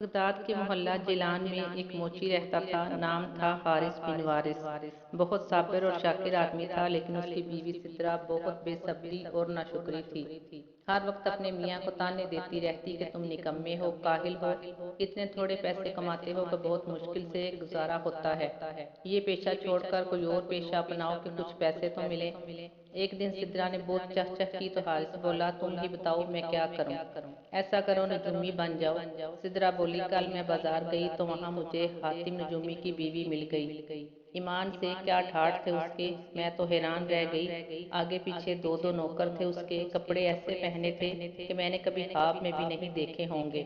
Baghdad کے محلہ جیلان میں ایک موچی رہتا تھا، نام تھا حارث بن وارث۔ بہت صابر اور شاکر آدمی تھا، لیکن اس کی بیوی سدرا بہت بے صبری اور ناشکری تھی۔ ہر وقت اپنے میاں کو طعنے دیتی رہتی کہ تم نکمے ہو، کاہل ہو، اتنے تھوڑے پیسے کماتے ہو کہ بہت مشکل سے گزارا ہوتا ہے۔ یہ پیشہ چھوڑ کر کوئی اور پیشہ اپناؤ کہ کچھ پیسے تو ملے۔ ایک دن سدرا نے بہت چہ چہ کی تو حارث بولا، تم ہی بتاؤ میں کیا کروں؟ ایسا کرو نجومی بن جاؤ۔ سدرا بولی، کل میں بازار گئی تو وہاں مجھے حاتم نجومی کی بیوی مل گئی۔ ایمان سے کیا ٹھاٹھ تھے اس کے، میں تو حیران رہ گئی۔ آگے پیچھے دو دو نوکر تھے اس کے، کپڑے ایسے پہنے تھے کہ میں نے کبھی خواب میں بھی نہیں دیکھے ہوں گے۔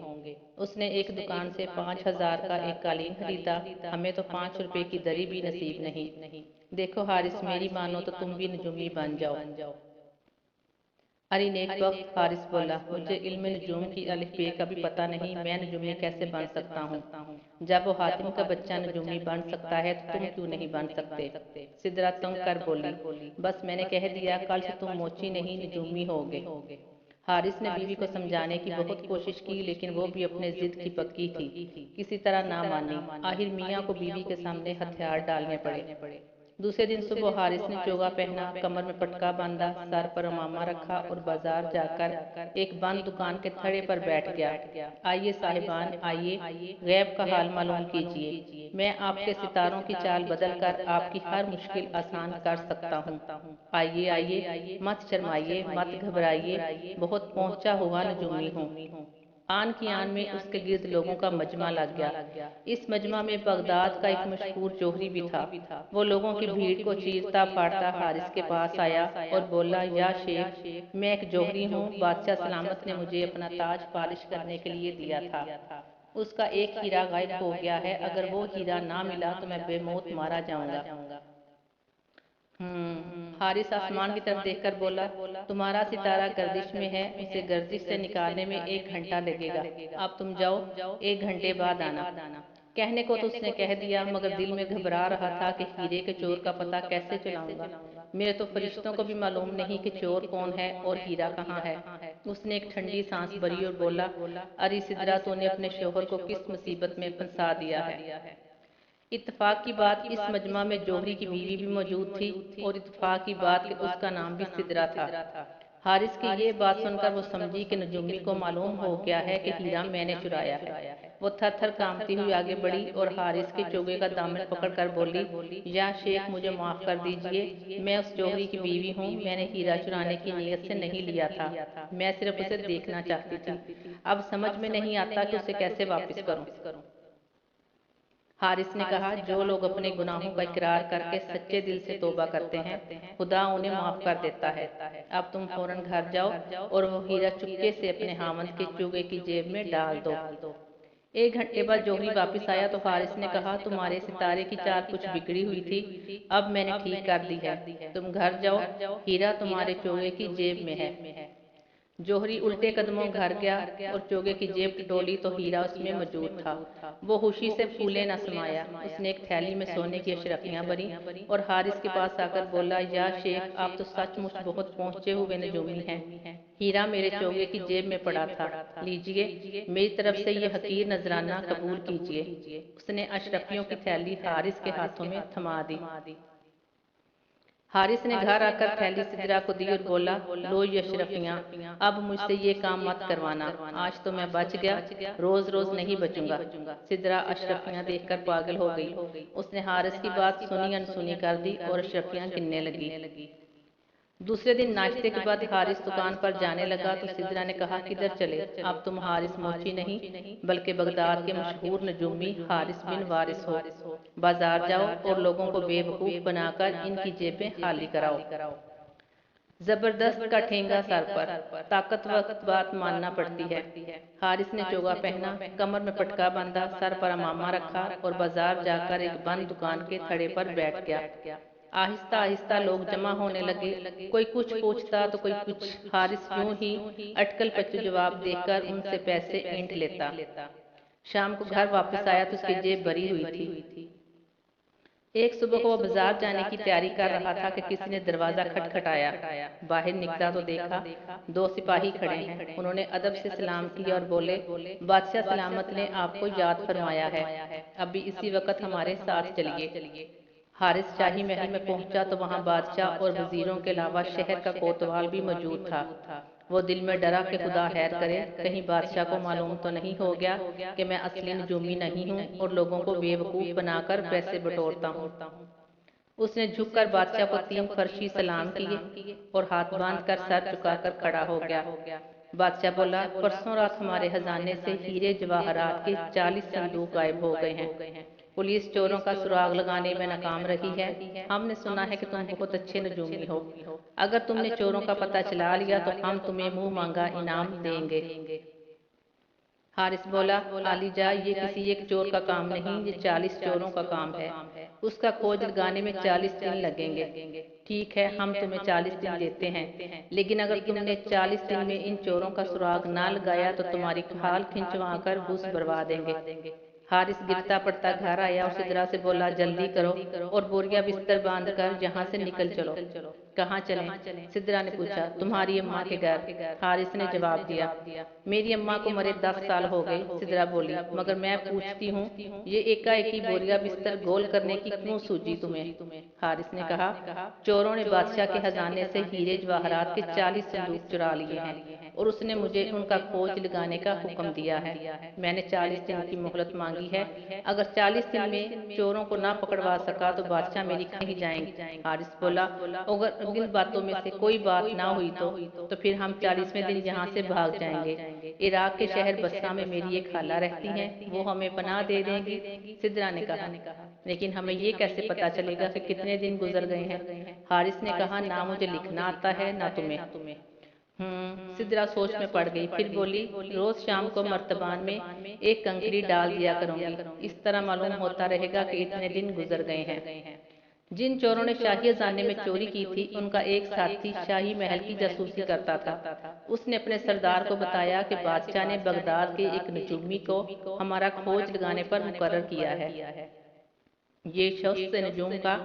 اس نے ایک دکان سے 5,000 کا ایک قالین خریدا، ہمیں تو 5 روپے کی دری بھی نصیب نہیں۔ دیکھو حارث، میری مانو تو تم بھی نجومی بن جاؤ۔ ارے نیک وقت، حارث بولا، مجھے علم نجوم کی الف بے کا بھی پتہ نہیں، میں نجومی کیسے بن سکتا ہوں؟ جب وہ حاتم کا بچہ نجومی بن سکتا ہے تو تم کیوں نہیں بن سکتے؟ سدرا تنگ کر بولی، بس میں نے کہہ دیا کل سے تم موچی نہیں نجومی ہوگے۔ حارث نے بیوی کو سمجھانے کی بہت کوشش کی، لیکن وہ بھی اپنے ضد کی پکی تھی، کسی طرح نہ مانی۔ آخر میاں کو بیوی کے سامنے ہتھیار ڈالنے پڑے۔ دوسرے دن صبح حارث نے چوگا پہنا، کمر میں پٹکا باندھا، سر پر امامہ رکھا اور بازار جا کر ایک بند دکان کے تھڑے پر بیٹھ گیا۔ آئیے صاحبان، آئیے، غیب کا حال معلوم کیجیے، میں آپ کے ستاروں کی چال بدل کر آپ کی ہر مشکل آسان کر سکتا ہوں۔ آئیے آئیے، مت شرمائیے، مت گھبرائیے، بہت پہنچا ہوا نجومی ہوں۔ آن کی آن میں اس کے گرد لوگوں کا مجمع لگ گیا۔ اس مجمع میں بغداد کا ایک مشہور جوہری بھی تھا۔ وہ لوگوں کی بھیڑ کو چیرتا پھاڑتا حارث کے پاس آیا اور بولا، یا شیخ، میں ایک جوہری ہوں، بادشاہ سلامت نے مجھے اپنا تاج پالش کرنے کے لیے دیا تھا۔ اس کا ایک ہیرا غائب ہو گیا ہے، اگر وہ ہیرا نہ ملا تو میں بے موت مارا جاؤں گا۔ حارث آسمان کی طرف دیکھ کر بولا، تمہارا ستارہ گردش میں ہے، اسے گردش سے نکالنے میں 1 گھنٹہ لگے گا۔ اب تم جاؤ، 1 گھنٹے بعد آنا۔ کہنے کو تو اس نے کہہ دیا، مگر دل میں گھبرا رہا تھا کہ ہیرے کے چور کا پتہ کیسے چلاؤں گا۔ میرے تو فرشتوں کو بھی معلوم نہیں کہ چور کون ہے اور ہیرا کہاں ہے۔ اس نے ایک ٹھنڈی سانس بھری اور بولا، اری سدرا، تو نے اپنے شوہر کو کس مصیبت میں پھنسا دیا ہے؟ اتفاق کی بات اس مجمع میں جوہری کی بیوی بھی موجود تھی، اور اتفاق کی بات کہ اس کا نام بھی سدرا تھا۔ حارث کی یہ بات سن کر وہ سمجھی کہ نجومی کو معلوم ہو گیا ہے کہ ہیرا میں نے چرایا ہے۔ وہ تھر تھر کانپتی ہوئی آگے بڑھی اور حارث کے چوگے کا دامن پکڑ کر بولی، یا شیخ، مجھے معاف کر دیجئے، میں اس جوہری کی بیوی ہوں، میں نے ہیرا چرانے کی نیت سے نہیں لیا تھا، میں صرف اسے دیکھنا چاہتی تھی، اب سمجھ میں نہیں آتا کہ اسے کیسے واپس کروں۔ حارث نے کہا، جو لوگ اپنے گناہوں کا اقرار کر کے سچے دل سے توبہ کرتے ہیں، خدا انہیں معاف کر دیتا ہے۔ اب تم فوراً گھر جاؤ اور وہ ہیرا چپکے سے اپنے خاوند کے چوگے کی جیب میں ڈال دو۔ 1 گھنٹے بعد جوہری واپس آیا تو حارث نے کہا، تمہارے ستارے کی چال کچھ بگڑی ہوئی تھی، اب میں نے ٹھیک کر دی ہے، تم گھر جاؤ، ہیرا تمہارے چوگے کی جیب میں ہے۔ جوہری الٹے قدموں گھر گیا اور چوگے کی جیب ٹٹولی تو ہیرا اس میں موجود تھا۔ وہ خوشی سے پھولے نہ سمایا۔ اس نے ایک تھیلی میں سونے کی اشرفیاں بھریں اور حارث کے پاس آ کر بولا، یا شیخ، آپ تو سچ مچ بہت پہنچے ہوئے نجومی ہیں، ہیرا میرے چوگے کی جیب میں پڑا تھا، لیجئے، میری طرف سے یہ حقیر نذرانہ قبول کیجئے۔ اس نے اشرفیوں کی تھیلی حارث کے ہاتھوں میں تھما دی۔ حارث نے گھر آ کر تھیلی سدرا کو دی اور بولا، لو یہ اشرفیاں، اب مجھ سے یہ کام مت کروانا، آج تو میں بچ گیا، روز روز نہیں بچوں گا۔ سدرا اشرفیاں دیکھ کر پاگل ہو گئی۔ اس نے حارث کی بات سنی انسنی کر دی اور اشرفیاں گننے لگی۔ دوسرے دن ناشتے کے بعد حارث دکان پر جانے لگا تو سدرا نے کہا، کدھر چلے؟ اب تم حارث موچی نہیں بلکہ بغداد کے مشہور نجومی حارث بن وارث ہو۔ بازار جاؤ اور لوگوں کو بے وقوف بنا کر ان کی جیبیں خالی کراؤ۔ زبردست کا ٹھینگا سر پر، طاقت وقت بات ماننا پڑتی ہے۔ حارث نے چوگا پہنا، کمر میں پٹکا باندھا، سر پر امامہ رکھا اور بازار جا کر ایک بند دکان کے تھڑے پر بیٹھ گیا۔ آہستہ آہستہ لوگ جمع ہونے لگے، کوئی کچھ پوچھتا تو کوئی کچھ۔ حارث یوں ہی اٹکل پچو جواب دے کر ان سے پیسے اینٹھ لیتا۔ شام کو گھر واپس آیا تو اس کی جیب بھری ہوئی تھی۔ ایک صبح کو وہ بازار جانے کی تیاری کر رہا تھا کہ کسی نے دروازہ کھٹکھٹایا۔ باہر نکلا تو دیکھا دو سپاہی کھڑے ہیں۔ انہوں نے ادب سے سلام کیا اور بولے، بادشاہ سلامت نے آپ کو یاد فرمایا ہے، اب بھی اسی وقت ہمارے ساتھ چلیے۔ حارث شاہی محل میں پہنچا تو وہاں بادشاہ اور وزیروں کے علاوہ شہر کا کوتوال بھی موجود تھا۔ وہ دل میں ڈرا کہ خدا خیر کرے، کہیں بادشاہ کو معلوم تو نہیں ہو گیا کہ میں اصلی نجومی نہیں ہوں اور لوگوں کو بے وقوف بنا کر پیسے بٹورتا ہوں۔ اس نے جھک کر بادشاہ کو 3 فرشی سلام کیے اور ہاتھ باندھ کر سر جھکا کر کھڑا ہو گیا۔ بادشاہ بولا، پرسوں رات ہمارے خزانے سے ہیرے جواہرات کے 40 صندوق غائب ہو گئے ہیں۔ پولیس چوروں کا سراغ لگانے میں ناکام رہی ہے۔ ہم نے سنا ہے کہ تم بہت اچھے نجومی ہو۔ اگر تم نے چوروں کا پتہ چلا لیا تو ہم تمہیں منہ مانگا انعام دیں گے۔ حارث بولا، عالی جا، یہ کسی ایک چور کا کام نہیں، یہ 40 چوروں کا کام ہے۔ اس کا کھوج لگانے میں 40 دن لگیں گے۔ ٹھیک ہے، ہم تمہیں 40 دن دیتے ہیں، لیکن اگر تم نے 40 دن میں ان چوروں کا سراغ نہ لگایا تو تمہاری کھال کھنچوا کر گھوس بھروا دیں گے۔ حارث گرتا پڑتا گھر آیا اور سدرا سے بولا، جلدی کرو اور بوریا بستر باندھ کر یہاں سے نکل چلو۔ کہاں چلیں؟ سدرا نے پوچھا۔ تمہاری اماں کے گھر، حارث نے جواب دیا۔ میری اماں کو مرے 10 سال ہو گئے، سدرا بولی، مگر میں پوچھتی ہوں یہ ایکا ایکی بوریا بستر گول کرنے کی کیوں سوجی تمہیں؟ حارث نے کہا، چوروں نے بادشاہ کے خزانے سے ہیرے جواہرات کے 40 صندوق چرا لیے ہیں اور اس نے مجھے ان کا کھوج لگانے کا حکم دیا ہے۔ میں نے 40 دن کی مہلت مانگی ہے، اگر 40 دن میں چوروں کو نہ پکڑوا سکا تو بادشاہ میری کہیں جائیں گے۔ حارث بولا، اگر ان باتوں میں سے کوئی بات نہ ہوئی تو پھر ہم 40ویں دن یہاں سے بھاگ جائیں گے۔ عراق کے شہر بصرہ میں میری ایک خالہ رہتی ہیں، وہ ہمیں پناہ دے دیں گی۔ سدرا نے کہا، لیکن ہمیں یہ کیسے پتا چلے گا کہ کتنے دن گزر گئے ہیں؟ حارث نے کہا، نہ مجھے لکھنا آتا ہے نہ تمہیں۔ سدرا سوچ میں پڑ گئی، پھر بولی، روز شام کو مرتبان میں ایک کنکری ڈال دیا کروں گی، اس طرح معلوم ہوتا رہے گا کہ اتنے دن گزر گئے ہیں۔ جن چوروں نے شاہی خزانے میں چوری کی تھی ان کا ایک ساتھی شاہی محل کی جاسوسی کرتا تھا۔ اس نے اپنے سردار کو بتایا کہ بادشاہ نے بغداد کے ایک نجومی کو ہمارا کھوج لگانے پر مقرر کیا ہے۔ یہ شخص نجوم کا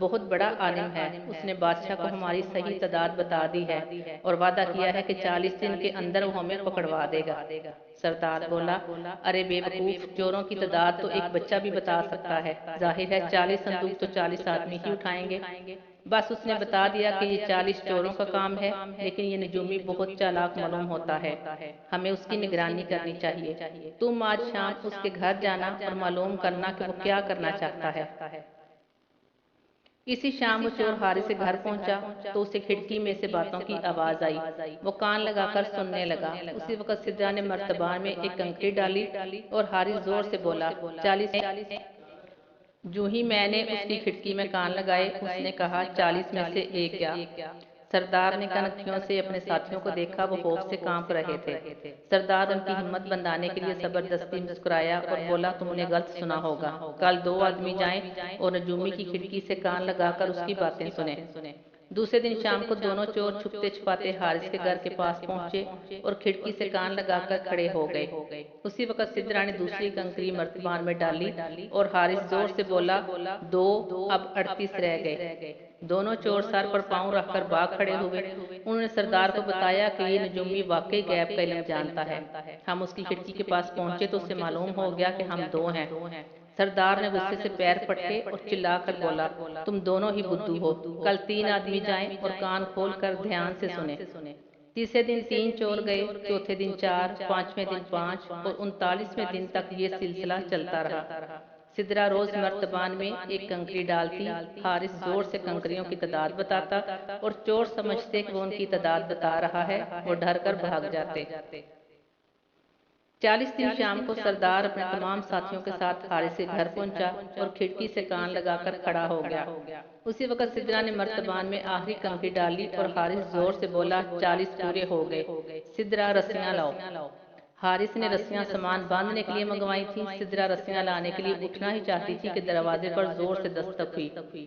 بہت بڑا عالم ہے، اس نے بادشاہ کو ہماری صحیح تعداد بتا دی ہے اور وعدہ کیا ہے کہ 40 دن کے اندر وہ ہمیں پکڑوا دے گا۔ سردار بولا، ارے بے وقوف، چوروں کی تعداد تو ایک بچہ بھی بتا سکتا ہے، ظاہر ہے 40 صندوق تو 40 آدمی ہی اٹھائیں گے۔ بس اس نے بتا دیا کہ یہ 40 چوروں کا کام ہے، لیکن یہ نجومی بہت چالاک معلوم ہوتا ہے، ہمیں اس کی نگرانی کرنی چاہیے۔ تم آج شام اس کے گھر جانا اور معلوم کرنا کہ وہ کیا کرنا چاہتا ہے۔ اسی شام وہ چور حارث سے گھر پہنچا تو اسے کھڑکی میں سے باتوں کی آواز آئی۔ وہ کان لگا کر سننے لگا۔ اسی وقت سدرا نے مرتبان میں ایک کنکری ڈالی اور حارث زور سے بولا، 40 جو ہی میں نے اس کی کھڑکی میں کان لگائے، اس نے کہا، 40 میں سے ایک کیا؟ سردار نے کنکھیوں سے اپنے ساتھیوں کو دیکھا، وہ خوف سے کانپ رہے تھے۔ سردار ان کی ہمت بندھانے کے لیے زبردستی مسکرایا اور بولا، تم نے غلط سنا ہوگا، کل 2 آدمی جائیں اور نجومی کی کھڑکی سے کان لگا کر اس کی باتیں سنیں۔ دوسرے دن شام کو دونوں چور چھپتے چھپاتے حارث کے گھر کے پاس پہنچے اور کھڑکی سے کان لگا کر کھڑے ہو گئے۔ اسی وقت سدرا نے دوسری کنکری مرتبان میں ڈالی اور حارث زور سے بولا، 2، اب 38 رہ گئے۔ دونوں چور سر پر پاؤں رکھ کر بھاگ کھڑے ہوئے۔ انہوں نے سردار کو بتایا کہ یہ نجومی واقعی غیب کا علم جانتا ہے۔ ہم اس کی کھڑکی کے پاس پہنچے تو اسے معلوم ہو گیا کہ ہم 2 ہیں۔ سردار نے غصے سے پیر پٹکے اور چلا کر بولا، تم دونوں ہی بدھو ہو، کل 3 آدمی جائیں اور کان کھول کر دھیان سے سنیں۔ تیسرے دن 3 چور گئے، چوتھے دن 4، 5ویں دن 5 اور 39ویں دن تک یہ سلسلہ چلتا رہا۔ سدرا روز مرتبان میں ایک کنکری ڈالتی، حارث زور سے کنکریوں کی تعداد بتاتا اور چور سمجھتے کہ وہ ان کی تعداد بتا رہا ہے اور ڈر کر بھاگ جاتے۔ 40 دن شام کو سردار اپنے تمام ساتھیوں کے ساتھ حارث کے گھر پہنچا اور کھڑکی سے کان لگا کر کھڑا ہو گیا۔ اسی وقت سدرا نے مرتبان میں آخری کنکری ڈالی اور حارث زور سے بولا، 40 پورے ہو گئے، سدرا رسیاں لاؤ۔ حارث نے رسیاں سامان باندھنے کے لیے منگوائی تھیں۔ سدرا رسیاں لانے کے لیے اٹھنا ہی چاہتی تھی کہ دروازے پر زور سے دستک ہوئی۔